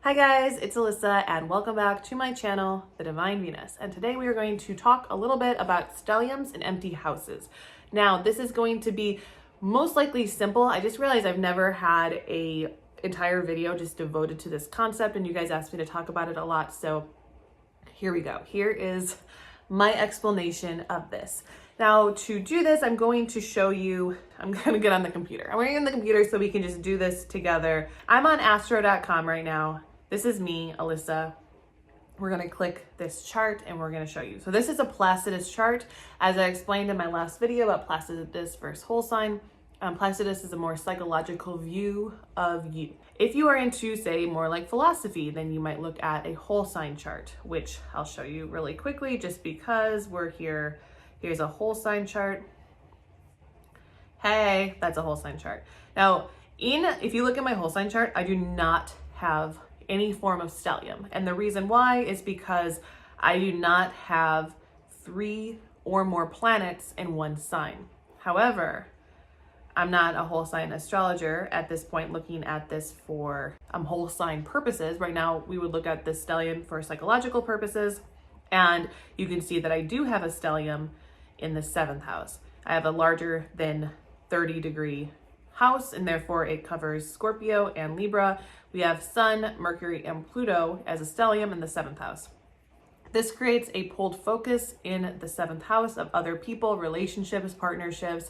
Hi guys, it's Alyssa and welcome back to my channel, The Divine Venus. And today we are going to talk a little bit about stelliums and empty houses. Now, this is going to be most likely simple. I just realized I've never had a entire video just devoted to this concept and you guys asked me to talk about it a lot. So here we go. Here is my explanation of this. Now to do this, I'm going to show you, I'm going to get on the computer. I'm going to get on the computer so we can just do this together. I'm on astro.com right now. This is me, Alyssa. We're going to click this chart and we're going to show you. So this is a Placidus chart. As I explained in my last video about Placidus versus whole sign, Placidus is a more psychological view of you. If you are into, say, more like philosophy, then you might look at a whole sign chart, which I'll show you really quickly just because we're here. Here's a whole sign chart. Hey, that's a whole sign chart. Now, if you look at my whole sign chart, I do not have any form of stellium. And the reason why is because I do not have 3 or more planets in one sign. However, I'm not a whole sign astrologer at this point looking at this for whole sign purposes. Right now, we would look at the stellium for psychological purposes. And you can see that I do have a stellium in the 7th house. I have a larger than 30-degree house, and therefore it covers Scorpio and Libra. We have Sun, Mercury, and Pluto as a stellium in the 7th house. This creates a pulled focus in the 7th house of other people, relationships, partnerships,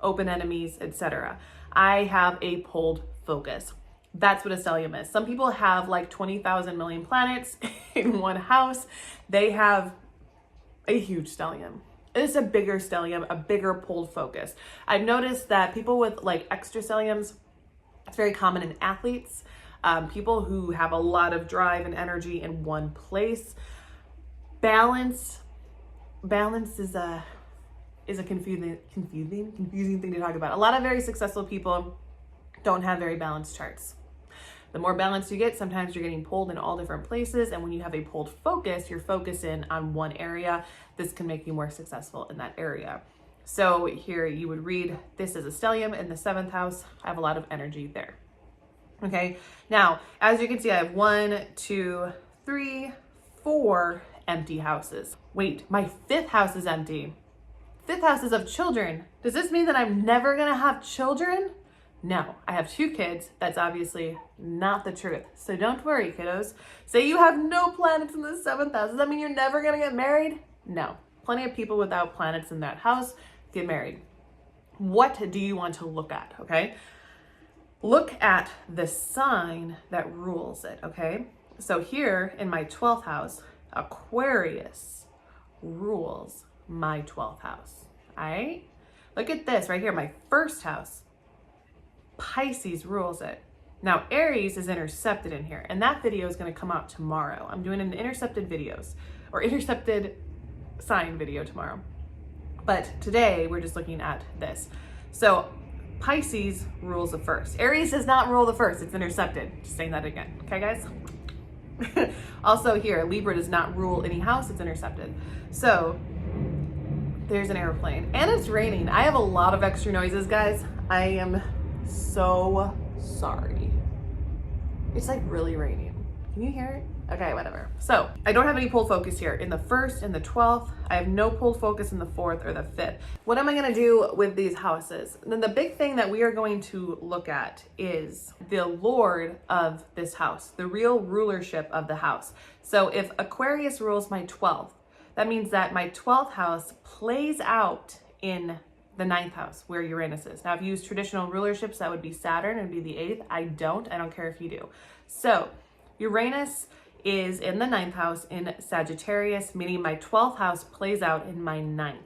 open enemies, etc. I have a pulled focus. That's what a stellium is. Some people have like 20,000 million planets in one house. They have a huge stellium. It's a bigger stellium, a bigger pulled focus. I've noticed that people with like extra stelliums, it's very common in athletes, people who have a lot of drive and energy in one place. Balance is a confusing thing to talk about. A lot of very successful people don't have very balanced charts. The more balanced you get, sometimes you're getting pulled in all different places. And when you have a pulled focus, you're focusing on one area. This can make you more successful in that area. So here you would read, this is a stellium in the 7th house. I have a lot of energy there. Okay. Now, as you can see, I have 1, 2, 3, 4 empty houses. Wait, my 5th house is empty. 5th house is of children. Does this mean that I'm never going to have children? No, I have 2 kids. That's obviously not the truth. So don't worry, kiddos. Say you have no planets in the 7th house. Does that mean you're never going to get married? No. Plenty of people without planets in that house get married. What do you want to look at, okay? Look at the sign that rules it, okay? So here in my 12th house, Aquarius rules my 12th house, all right? Look at this right here, my 1st house. Pisces rules it. Now, Aries is intercepted in here, and that video is going to come out tomorrow. I'm doing an intercepted sign video tomorrow. But today, we're just looking at this. So, Pisces rules the 1st. Aries does not rule the 1st. It's intercepted. Just saying that again. Okay, guys? Also here, Libra does not rule any house. It's intercepted. So, there's an airplane. And it's raining. I have a lot of extra noises, guys. I am so sorry. It's like really raining. Can you hear it? Okay, whatever. So I don't have any pulled focus here in the 1st and the 12th. I have no pulled focus in the 4th or the 5th. What am I going to do with these houses? Then the big thing that we are going to look at is the lord of this house, the real rulership of the house. So if Aquarius rules my 12th, that means that my 12th house plays out in the 9th house where Uranus is. Now, if you use traditional rulerships, that would be Saturn and be the 8th. I don't care if you do. So Uranus is in the 9th house in Sagittarius, meaning my 12th house plays out in my 9th.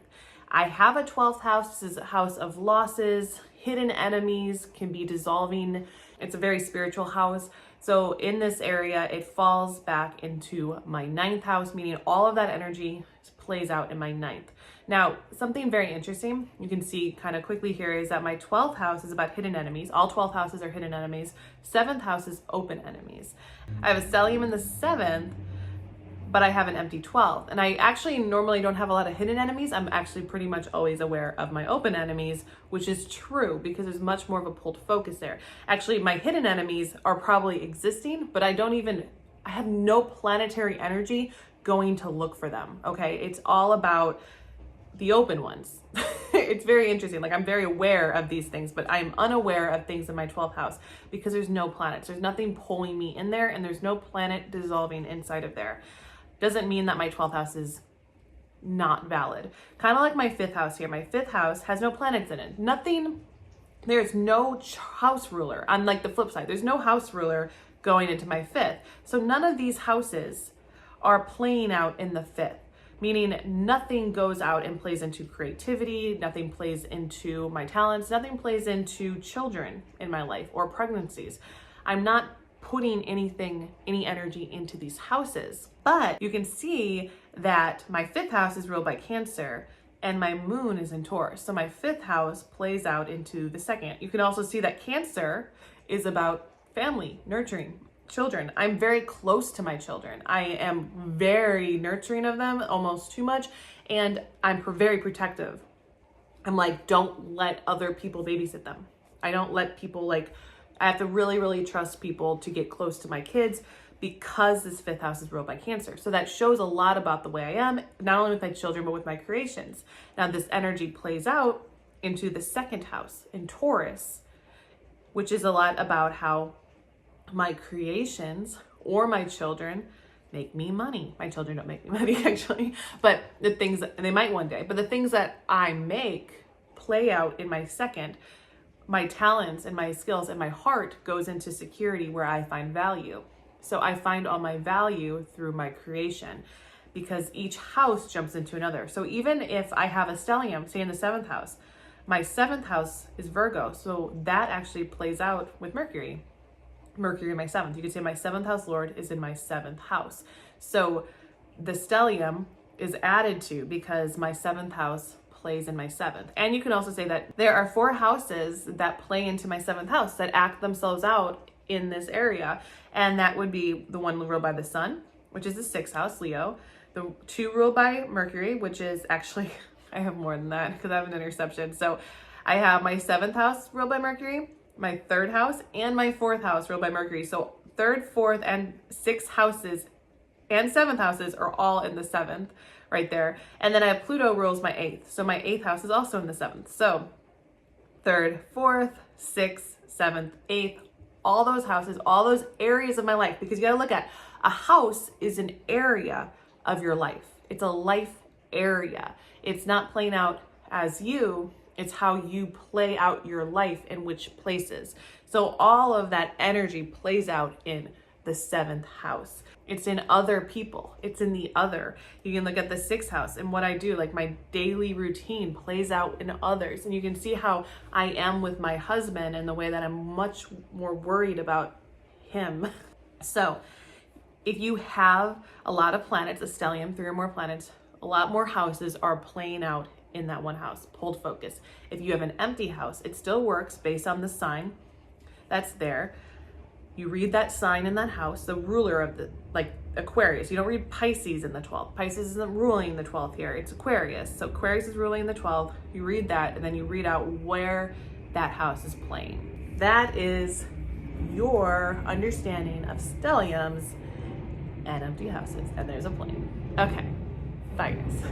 I have a 12th house. This is a house of losses, hidden enemies, can be dissolving. It's a very spiritual house. So in this area, it falls back into my 9th house, meaning all of that energy plays out in my 9th. Now, something very interesting you can see kind of quickly here is that my 12th house is about hidden enemies. All 12 houses are hidden enemies. 7th house is open enemies. I have a stellium in the 7th, but I have an empty 12th. And I actually normally don't have a lot of hidden enemies. I'm actually pretty much always aware of my open enemies, which is true because there's much more of a pulled focus there. Actually, my hidden enemies are probably existing, but I have no planetary energy going to look for them, okay? It's all about the open ones. It's very interesting. Like, I'm very aware of these things, but I'm unaware of things in my 12th house because there's no planets. There's nothing pulling me in there, and there's no planet dissolving inside of there. Doesn't mean that my 12th house is not valid. Kind of like my 5th house here. My 5th house has no planets in it. Nothing, there's no house ruler. On like the flip side, there's no house ruler going into my 5th. So none of these houses are playing out in the 5th. Meaning nothing goes out and plays into creativity, nothing plays into my talents, nothing plays into children in my life or pregnancies. I'm not putting any energy into these houses. But you can see that my 5th house is ruled by Cancer and my moon is in Taurus. So my 5th house plays out into the 2nd. You can also see that Cancer is about family, nurturing, children. I'm very close to my children. I am very nurturing of them, almost too much, and I'm very protective. I'm like, don't let other people babysit them. I don't let people I have to really, really trust people to get close to my kids because this 5th house is ruled by Cancer. So that shows a lot about the way I am, not only with my children, but with my creations. Now this energy plays out into the 2nd house in Taurus, which is a lot about how my creations or my children make me money. My children don't make me money actually, but the things that, and they might one day, but the things that I make play out in my 2nd. My talents and my skills and my heart goes into security where I find value. So I find all my value through my creation because each house jumps into another. So even if I have a stellium, say in the 7th house, my 7th house is Virgo. So that actually plays out with Mercury in my 7th. You could say my 7th house Lord is in my 7th house. So the stellium is added to because my 7th house plays in my 7th. And you can also say that there are 4 houses that play into my 7th house that act themselves out in this area. And that would be the one ruled by the sun, which is the 6th house, Leo. The 2 ruled by Mercury, which is actually, I have more than that because I have an interception. So I have my 7th house ruled by Mercury, my 3rd house, and my 4th house ruled by Mercury. So 3rd, 4th, and 6th houses and 7th houses are all in the 7th right there. And then I have Pluto rules my 8th. So my 8th house is also in the 7th. So 3rd, 4th, 6th, 7th, 8th, all those houses, all those areas of my life, because you got to look at a house is an area of your life. It's a life area. It's not playing out as you. It's how you play out your life in which places. So all of that energy plays out in the 7th house. It's in other people. It's in the other. You can look at the 6th house and what I do, like my daily routine plays out in others. And you can see how I am with my husband and the way that I'm much more worried about him. So if you have a lot of planets, a stellium, 3 or more planets, a lot more houses are playing out in that one house, pulled focus. If you have an empty house, it still works based on the sign that's there. You read that sign in that house, the ruler of the, like Aquarius. You don't read Pisces in the 12th. Pisces isn't ruling the 12th here, it's Aquarius. So Aquarius is ruling the 12th. You read that and then you read out where that house is playing. That is your understanding of stelliums and empty houses. And there's a plane. Okay, bye guys.